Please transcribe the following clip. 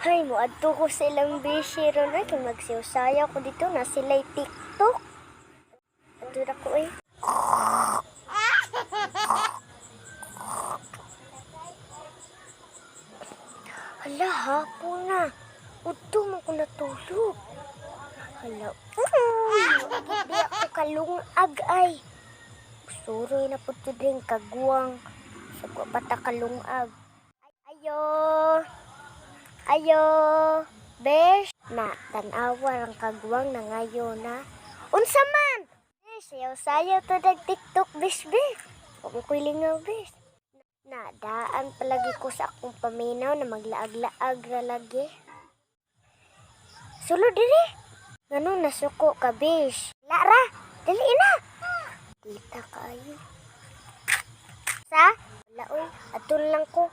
Hay mo adto ko sa ilang bishiro na kay magsiusaya ko dito na sila'y TikTok. Adto na ko eh. Hala, hapon na. Udto mo ko natulog. Hala, abot di ako kalungag ay. Suroy na po ito din kaguwang. Sa pata kalungag. Ayo. Ayo. Besh. Na, tanawa ang kaguwang na ngayon na. Unsa man? Sayaw-sayaw to nag-TikTok, besh, besh. Huwag ko'y lingaw, besh. Nadaan palagi ko sa akong paminaw na maglaag-laag ra lagi. Sulod diri. Ganun nasuko ka, besh. Lara, dali na. Kita kayo. Sa? Wala, oy. Atun lang ko.